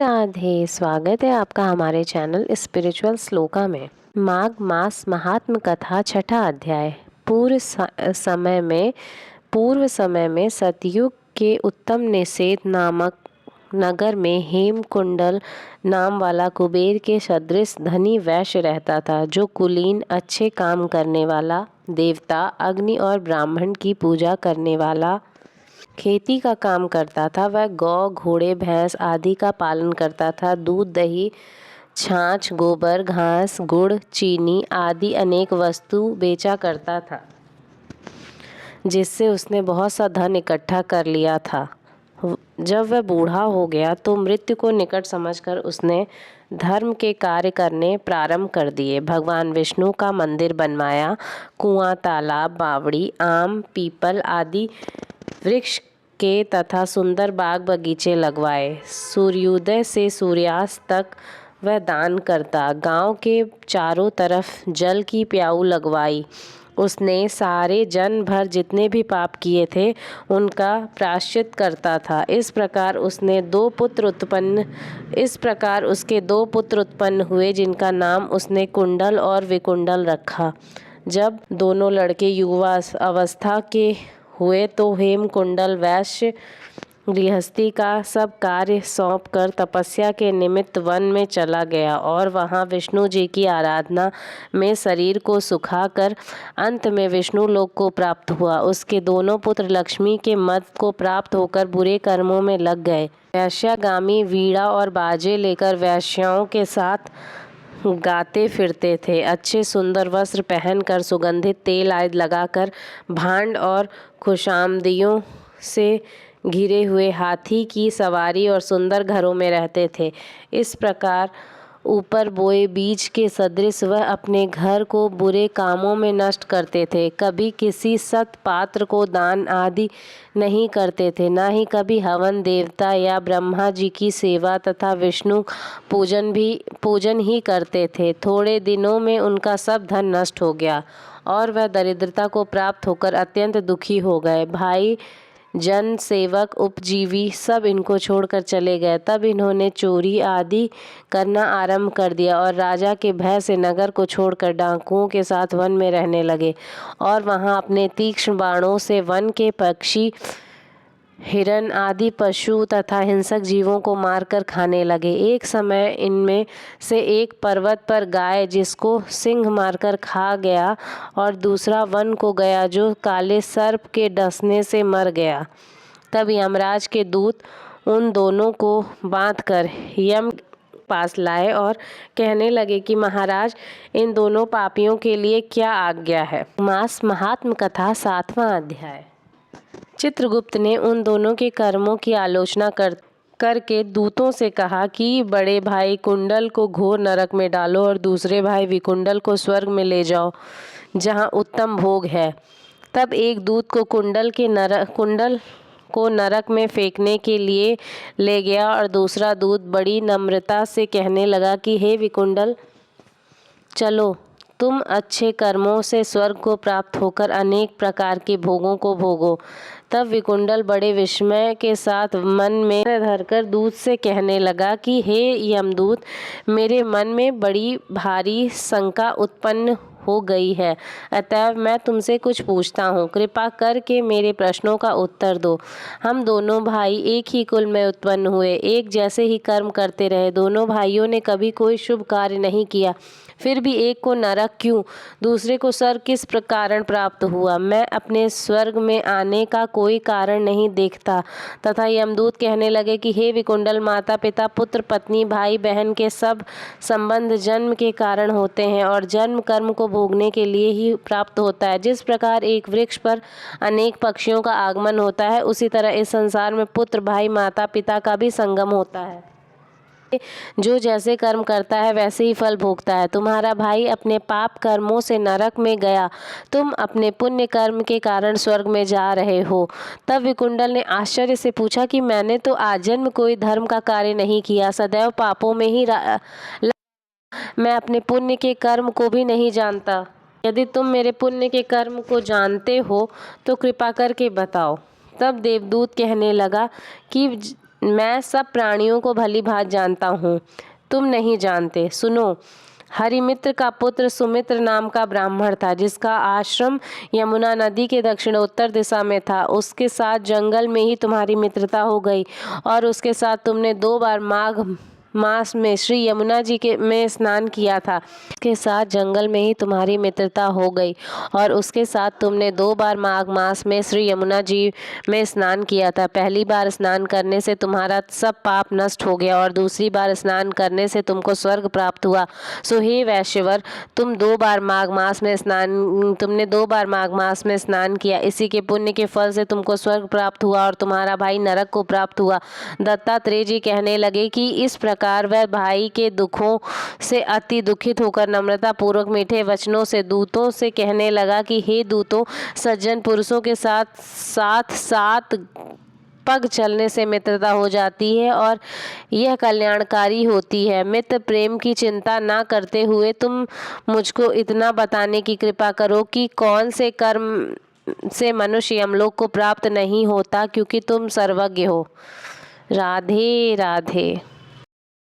राधे, स्वागत है आपका हमारे चैनल स्पिरिचुअल श्लोका में। माघ मास महात्म कथा छठा अध्याय। पूर्व समय में सतयुग के उत्तम निषेध नामक नगर में हेमकुंडल नाम वाला कुबेर के सदृश धनी वैश्य रहता था, जो कुलीन, अच्छे काम करने वाला, देवता, अग्नि और ब्राह्मण की पूजा करने वाला, खेती का काम करता था। वह गौ, घोड़े, भैंस आदि का पालन करता था। दूध, दही, छाछ, गोबर, घास, गुड़, चीनी आदि अनेक वस्तु बेचा करता था, जिससे उसने बहुत सा धन इकट्ठा कर लिया था। जब वह बूढ़ा हो गया तो मृत्यु को निकट समझकर उसने धर्म के कार्य करने प्रारंभ कर दिए। भगवान विष्णु का मंदिर बनवाया, कुआं, तालाब, बावड़ी, आम, पीपल आदि वृक्ष के तथा सुंदर बाग बगीचे लगवाए। सूर्योदय से सूर्यास्त तक वह दान करता। गांव के चारों तरफ जल की प्याऊ लगवाई। उसने सारे जन्म भर जितने भी पाप किए थे उनका प्रायश्चित करता था। इस प्रकार उसके दो पुत्र उत्पन्न हुए, जिनका नाम उसने कुंडल और विकुंडल रखा। जब दोनों लड़के युवा अवस्था के हुए तो हेमकुंडल वैश्य गृहस्थी का सब कार्य सौंपकर तपस्या के निमित्त वन में चला गया और वहां विष्णु जी की आराधना में शरीर को सुखाकर अंत में विष्णु लोक को प्राप्त हुआ। उसके दोनों पुत्र लक्ष्मी के मद को प्राप्त होकर बुरे कर्मों में लग गए। वैश्यागामी वीणा और बाजे लेकर वैश्याओं के साथ गाते फिरते थे। अच्छे सुंदर वस्त्र पहनकर, सुगंधित तेल आदि लगाकर, भांड और खुशामदियों से घिरे हुए हाथी की सवारी और सुंदर घरों में रहते थे। इस प्रकार ऊपर बोए बीज के सदृश वह अपने घर को बुरे कामों में नष्ट करते थे। कभी किसी सत पात्र को दान आदि नहीं करते थे, न ही कभी हवन, देवता या ब्रह्मा जी की सेवा तथा विष्णु पूजन ही करते थे। थोड़े दिनों में उनका सब धन नष्ट हो गया और वह दरिद्रता को प्राप्त होकर अत्यंत दुखी हो गए। भाई, जन, सेवक, उपजीवी सब इनको छोड़कर चले गए। तब इन्होंने चोरी आदि करना आरंभ कर दिया और राजा के भय से नगर को छोड़कर डाकुओं के साथ वन में रहने लगे और वहां अपने तीक्ष्ण बाणों से वन के पक्षी, हिरण आदि पशु तथा हिंसक जीवों को मारकर खाने लगे। एक समय इनमें से एक पर्वत पर गाय, जिसको सिंह मारकर खा गया, और दूसरा वन को गया, जो काले सर्प के डसने से मर गया। तब यमराज के दूत उन दोनों को बांधकर यम पास लाए और कहने लगे कि महाराज, इन दोनों पापियों के लिए क्या आज्ञा है। मास महात्म कथा 7वां अध्याय। चित्रगुप्त ने उन दोनों के कर्मों की आलोचना करके दूतों से कहा कि बड़े भाई कुंडल को घोर नरक में डालो और दूसरे भाई विकुंडल को स्वर्ग में ले जाओ, जहां उत्तम भोग है। तब एक दूत को कुंडल को नरक में फेंकने के लिए ले गया और दूसरा दूत बड़ी नम्रता से कहने लगा कि हे विकुंडल, चलो, तुम अच्छे कर्मों से स्वर्ग को प्राप्त होकर अनेक प्रकार के भोगों को भोगो। तब विकुंडल बड़े विस्मय के साथ मन में धरकर दूत से कहने लगा कि हे यमदूत, मेरे मन में बड़ी भारी शंका उत्पन्न हो गई है, अतएव मैं तुमसे कुछ पूछता हूँ। कृपा करके मेरे प्रश्नों का उत्तर दो। हम दोनों भाई एक ही कुल में उत्पन्न हुए, एक जैसे ही कर्म करते रहे। दोनों भाइयों ने कभी कोई शुभ कार्य नहीं किया, फिर भी एक को नरक क्यों, दूसरे को स्वर्ग किस कारण प्राप्त हुआ? मैं अपने स्वर्ग में आने का कोई कारण नहीं देखता। तथा यमदूत कहने लगे कि हे विकुंडल, माता पिता, पुत्र पत्नी, भाई बहन के सब संबंध जन्म के कारण होते हैं और जन्म कर्म को भोगने के लिए ही प्राप्त होता है। जिस प्रकार एक वृक्ष पर अनेक पक्षियों का आगमन होता है, उसी तरह इस संसार में पुत्र, भाई, माता पिता का भी संगम होता है। जो जैसे कर्म करता है वैसे ही फल भोगता है। तुम्हारा भाई अपने पाप कर्मों से नरक में गया, तुम अपने पुण्य कर्म के कारण स्वर्ग में जा रहे हो। तब विकुंडल ने आश्चर्य से पूछा कि मैंने तो आजन्म कोई धर्म का कार्य नहीं किया, सदैव पापों में ही मैं अपने पुण्य के कर्म को भी नहीं जानता। यदि तुम मेरे पुण्य के कर्म को जानते हो तो कृपा करके बताओ। तब देवदूत कहने लगा कि मैं सब प्राणियों को भली भांति जानता हूँ, तुम नहीं जानते। सुनो, हरिमित्र का पुत्र सुमित्र नाम का ब्राह्मण था, जिसका आश्रम यमुना नदी के दक्षिणोत्तर दिशा में था। उसके साथ जंगल में ही तुम्हारी मित्रता हो गई और उसके साथ तुमने 2 बार माघ मास में श्री यमुना जी के में स्नान किया था। उसके साथ जंगल में ही तुम्हारी मित्रता हो गई और उसके साथ तुमने 2 बार माघ मास में श्री यमुना जी में स्नान किया था। पहली बार स्नान करने से तुम्हारा सब पाप नष्ट हो गया और दूसरी बार स्नान करने से तुमको स्वर्ग प्राप्त हुआ। सो हे वैश्यवर, तुमने 2 बार माघ मास में स्नान किया। इसी के पुण्य के फल से तुमको स्वर्ग प्राप्त हुआ और तुम्हारा भाई नरक को प्राप्त हुआ। दत्तात्रेय जी कहने लगे कि इस प्रकार वह भाई के दुखों से अति दुखित होकर नम्रता पूर्वक मीठे वचनों से दूतों से कहने लगा कि हे दूतों, सज्जन पुरुषों के साथ साथ पग चलने से मित्रता हो जाती है और यह कल्याणकारी होती है। मित्र प्रेम की चिंता ना करते हुए तुम मुझको इतना बताने की कृपा करो कि कौन से कर्म से मनुष्य यमलोक को प्राप्त नहीं होता, क्योंकि तुम सर्वज्ञ हो। राधे राधे।